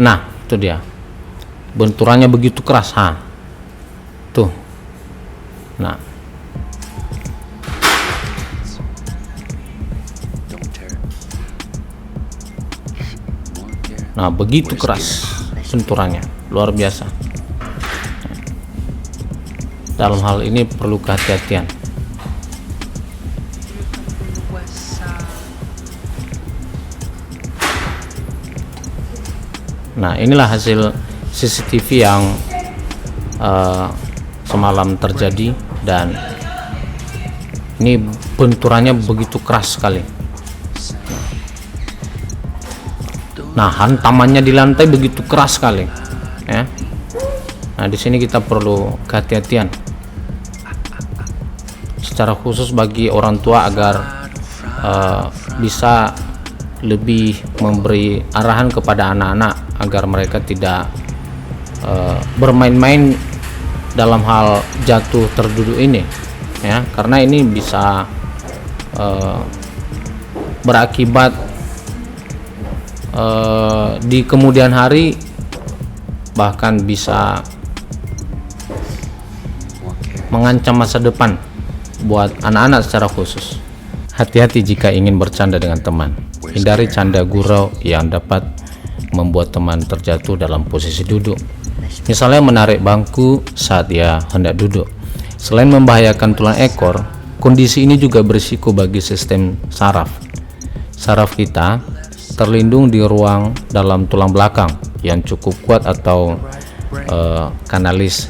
Nah, itu dia. Benturannya begitu keras, tuh. Nah, begitu keras benturannya, luar biasa. Dalam hal ini perlu kehati-hatian. Nah, inilah hasil CCTV yang semalam terjadi, dan ini benturannya begitu keras sekali. Nah, hantamannya di lantai begitu keras sekali, ya. Nah, di sini kita perlu kehati-hatian, secara khusus bagi orang tua agar bisa lebih memberi arahan kepada anak-anak agar mereka tidak bermain-main dalam hal jatuh terduduk ini, ya, karena ini bisa berakibat di kemudian hari, bahkan bisa mengancam masa depan buat anak-anak secara khusus. Hati-hati jika ingin bercanda dengan teman. Hindari canda gurau yang dapat membuat teman terjatuh dalam posisi duduk. Misalnya menarik bangku saat ia hendak duduk. Selain membahayakan tulang ekor, kondisi ini juga berisiko bagi sistem saraf. Saraf kita terlindung di ruang dalam tulang belakang yang cukup kuat atau kanalis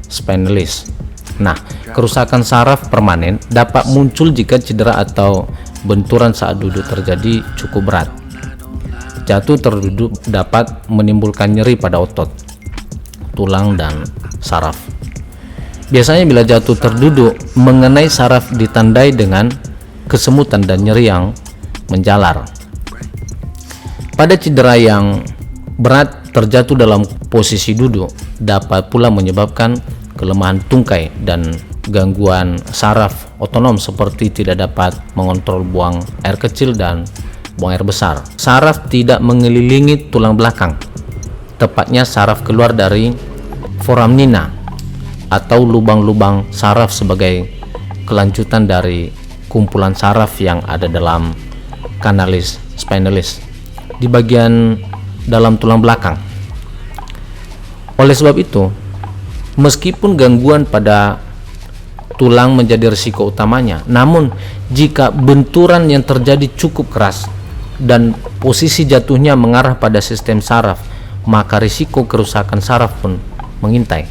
spinalis. Nah, kerusakan saraf permanen dapat muncul jika cedera atau benturan saat duduk terjadi cukup berat. Jatuh terduduk dapat menimbulkan nyeri pada otot, tulang, dan saraf. Biasanya bila jatuh terduduk mengenai saraf ditandai dengan kesemutan dan nyeri yang menjalar. Pada cedera yang berat, terjatuh dalam posisi duduk dapat pula menyebabkan kelemahan tungkai dan gangguan saraf otonom seperti tidak dapat mengontrol buang air kecil dan buang air besar. Saraf tidak mengelilingi tulang belakang, tepatnya saraf keluar dari foramina atau lubang-lubang saraf sebagai kelanjutan dari kumpulan saraf yang ada dalam kanalis spinalis di bagian dalam tulang belakang. Oleh sebab itu, meskipun gangguan pada tulang menjadi risiko utamanya, namun jika benturan yang terjadi cukup keras dan posisi jatuhnya mengarah pada sistem saraf, maka risiko kerusakan saraf pun mengintai.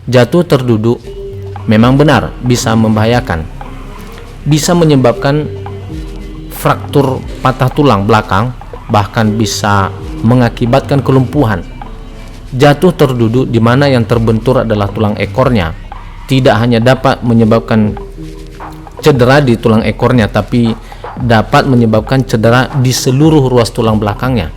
Jatuh terduduk memang benar bisa membahayakan, bisa menyebabkan fraktur patah tulang belakang, bahkan bisa mengakibatkan kelumpuhan. Jatuh terduduk di mana yang terbentur adalah tulang ekornya tidak hanya dapat menyebabkan cedera di tulang ekornya, tapi dapat menyebabkan cedera di seluruh ruas tulang belakangnya.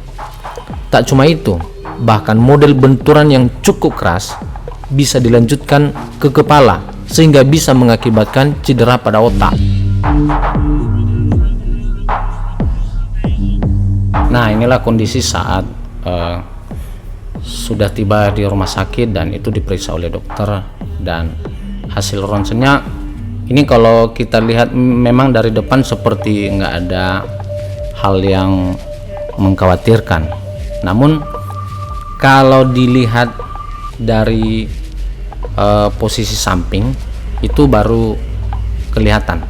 Tak cuma itu, bahkan model benturan yang cukup keras bisa dilanjutkan ke kepala sehingga bisa mengakibatkan cedera pada otak. Nah, inilah kondisi saat sudah tiba di rumah sakit dan itu diperiksa oleh dokter, dan hasil ronsennya ini kalau kita lihat memang dari depan seperti nggak ada hal yang mengkhawatirkan, namun kalau dilihat dari posisi samping itu baru kelihatan.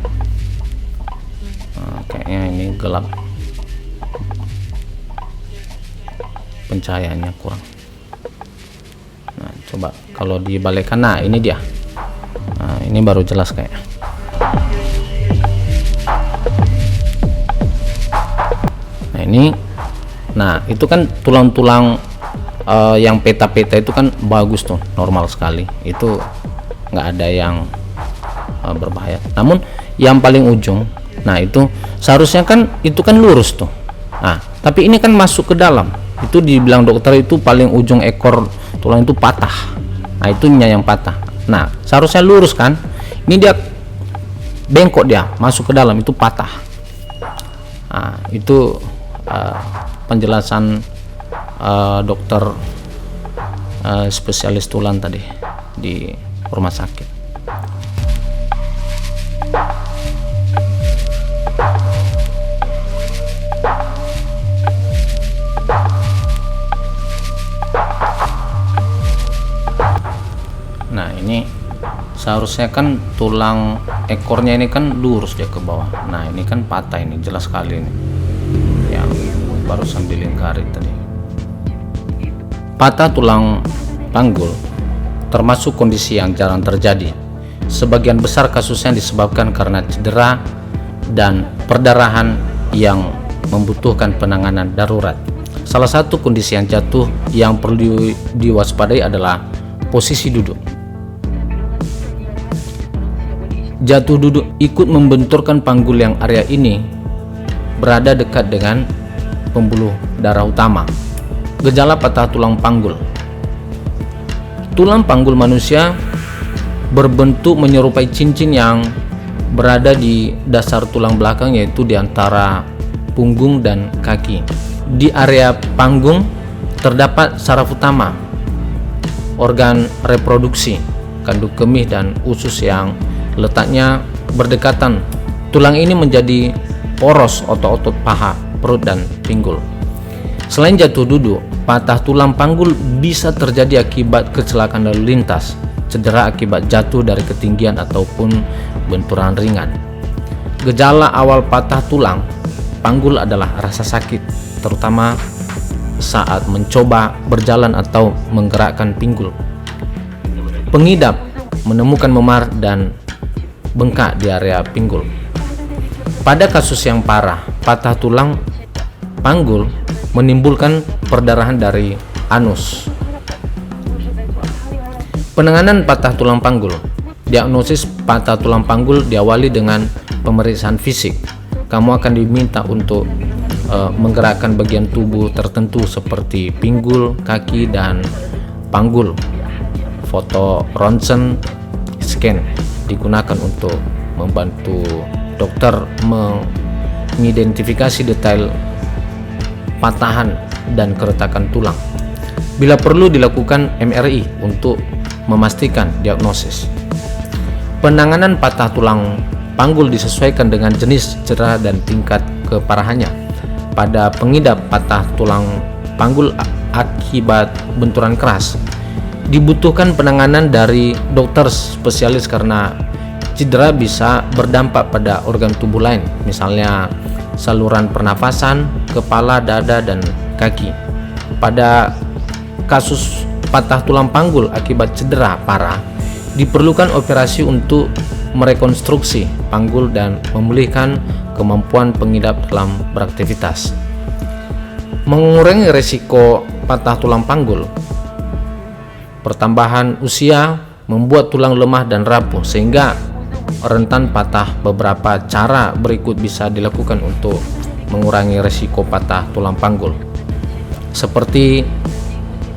Kayaknya ini gelap, pencahayaannya kurang. Nah, coba kalau dibalikkan, nah ini dia. Nah, ini baru jelas kayaknya. Nah ini, nah itu kan tulang-tulang yang peta-peta itu kan bagus tuh, normal sekali, itu nggak ada yang berbahaya. Namun yang paling ujung, nah itu seharusnya kan itu kan lurus tuh. Nah tapi ini kan masuk ke dalam, itu dibilang dokter itu paling ujung ekor tulang itu patah. Nah itunya yang patah. Nah seharusnya lurus kan, ini dia bengkok, dia masuk ke dalam, itu patah. Nah itu penjelasan dokter spesialis tulang tadi di rumah sakit. Nah, ini seharusnya kan tulang ekornya ini kan lurus dia ke bawah. Nah, ini kan patah, ini jelas sekali ini yang barusan dilingkari tadi. Patah tulang panggul termasuk kondisi yang jarang terjadi. Sebagian besar kasusnya disebabkan karena cedera dan perdarahan yang membutuhkan penanganan darurat. Salah satu kondisi yang jatuh yang perlu diwaspadai adalah posisi duduk. Jatuh duduk ikut membenturkan panggul yang area ini berada dekat dengan pembuluh darah utama. Gejala patah tulang panggul. Tulang panggul manusia berbentuk menyerupai cincin yang berada di dasar tulang belakang, yaitu di antara punggung dan kaki. Di area panggung terdapat saraf utama, organ reproduksi, kandung kemih dan usus yang letaknya berdekatan. Tulang ini menjadi poros otot-otot paha, perut dan pinggul. Selain jatuh duduk, patah tulang panggul bisa terjadi akibat kecelakaan lalu lintas, cedera akibat jatuh dari ketinggian ataupun benturan ringan. Gejala awal patah tulang panggul adalah rasa sakit, terutama saat mencoba berjalan atau menggerakkan pinggul. Pengidap menemukan memar dan bengkak di area pinggul. Pada kasus yang parah, patah tulang panggul menimbulkan perdarahan dari anus. Penanganan patah tulang panggul. Diagnosis patah tulang panggul diawali dengan pemeriksaan fisik. Kamu akan diminta untuk menggerakkan bagian tubuh tertentu seperti pinggul, kaki, dan panggul. Foto ronsen scan digunakan untuk membantu dokter mengidentifikasi detail patahan dan keretakan tulang. Bila perlu dilakukan MRI untuk memastikan diagnosis. Penanganan patah tulang panggul disesuaikan dengan jenis cedera dan tingkat keparahannya. Pada pengidap patah tulang panggul akibat benturan keras, dibutuhkan penanganan dari dokter spesialis karena cedera bisa berdampak pada organ tubuh lain, misalnya saluran pernafasan, kepala, dada, dan kaki. Pada kasus patah tulang panggul akibat cedera parah, diperlukan operasi untuk merekonstruksi panggul dan memulihkan kemampuan pengidap dalam beraktivitas. Mengurangi risiko patah tulang panggul. Pertambahan usia membuat tulang lemah dan rapuh sehingga rentan patah. Beberapa cara berikut bisa dilakukan untuk mengurangi risiko patah tulang panggul, seperti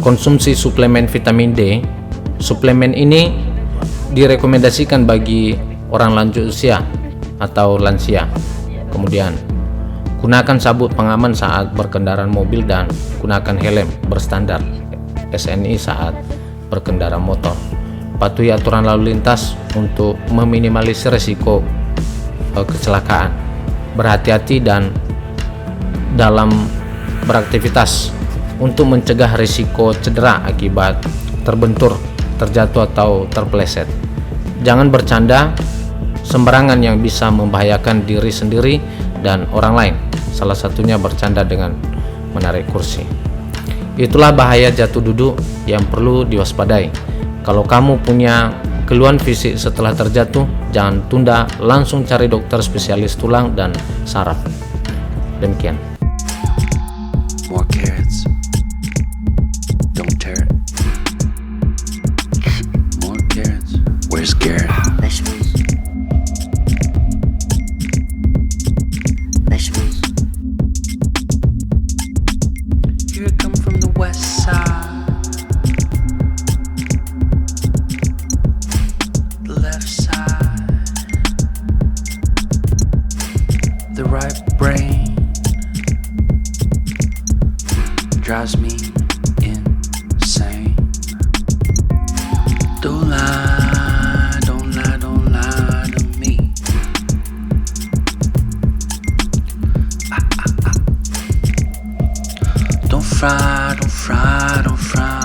konsumsi suplemen vitamin D. Suplemen ini direkomendasikan bagi orang lanjut usia atau lansia. Kemudian, gunakan sabuk pengaman saat berkendaraan mobil dan gunakan helm berstandar SNI saat berkendara motor. Patuhi aturan lalu lintas untuk meminimalisir risiko kecelakaan. Berhati-hati dan dalam beraktivitas untuk mencegah risiko cedera akibat terbentur, terjatuh atau terpeleset. Jangan bercanda sembarangan yang bisa membahayakan diri sendiri dan orang lain. Salah satunya bercanda dengan menarik kursi. Itulah bahaya jatuh duduk yang perlu diwaspadai. Kalau kamu punya keluhan fisik setelah terjatuh, jangan tunda, langsung cari dokter spesialis tulang dan saraf. Demikian. More carrots. Don't tear it. More carrots. Where's Garrett? Vegetables. Vegetables. Here I come from the west side. The left side. The right brain drives me don't fry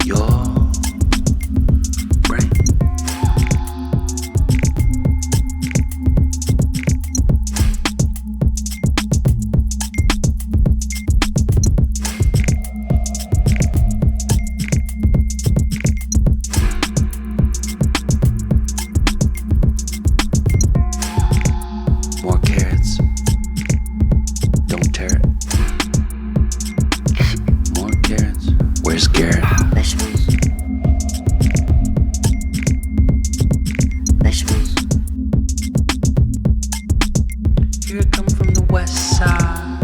your brain. More carrots. Don't tear it. More carrots. Where's Garrett? Vegetables. Vegetables. Here I come from the west side.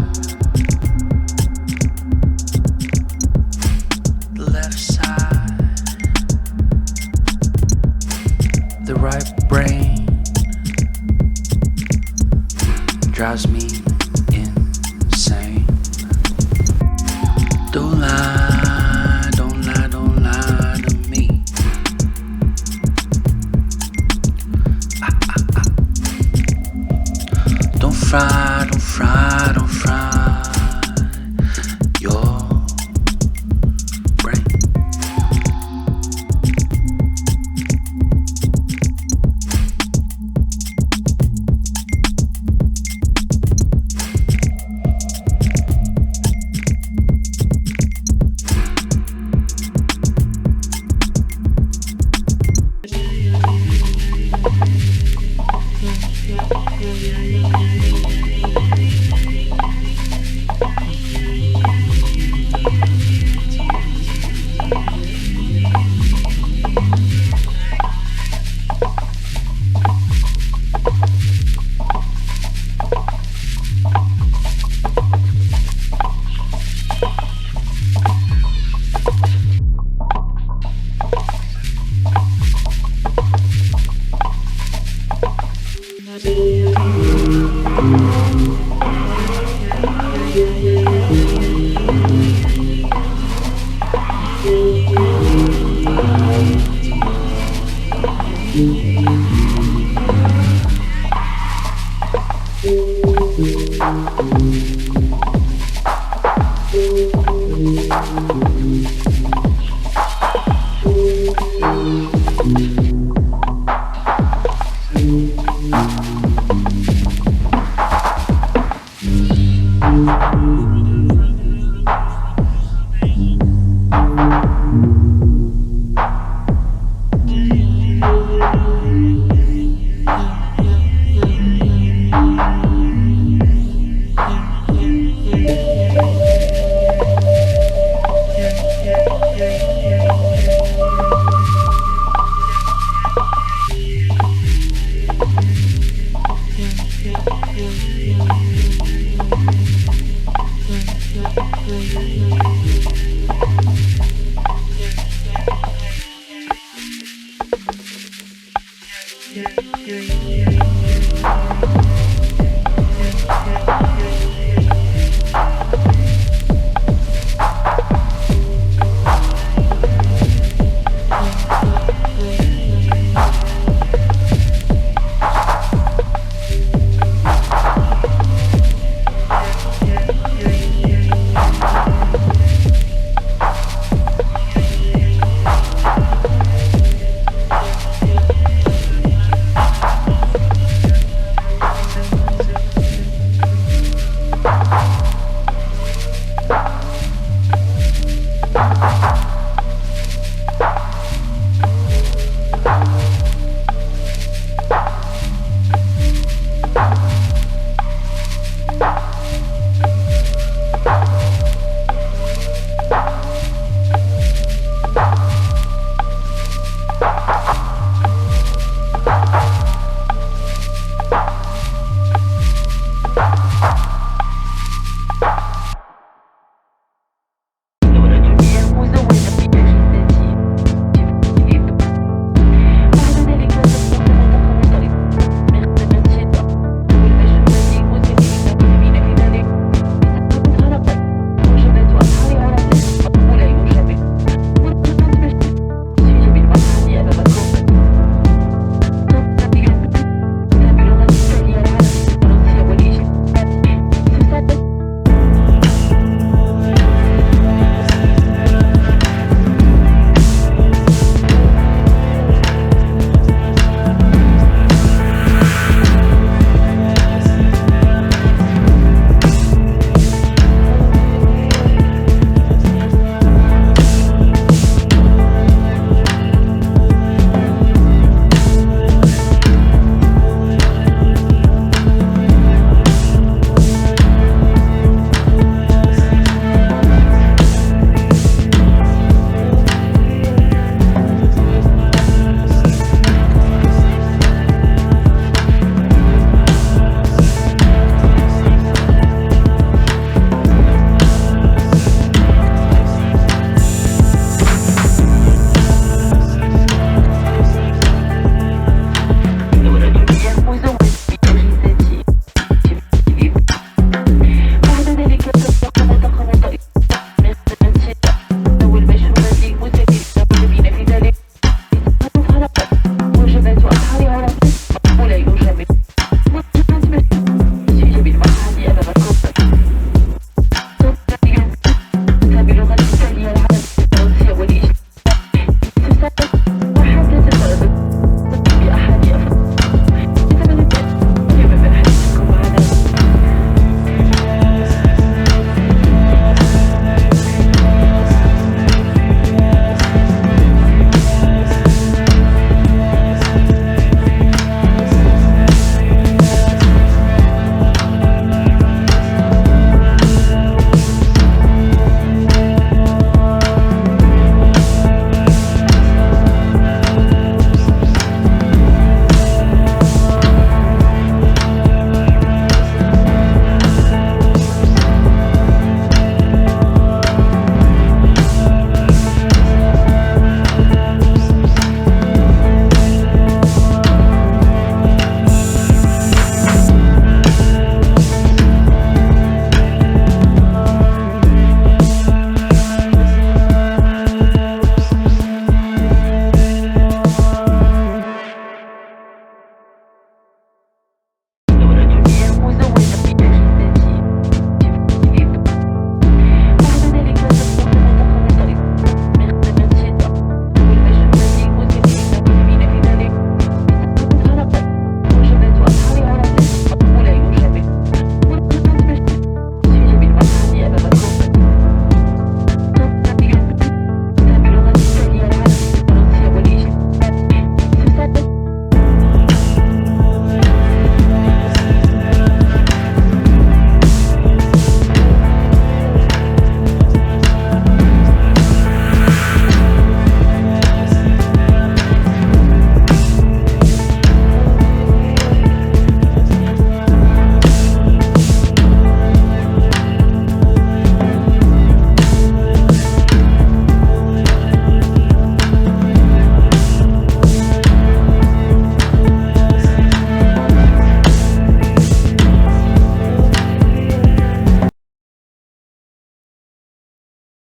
The left side. The right brain drives me insane. Don't lie, don't lie, don't lie to me. Don't fry, don't fry, don't fry your brain.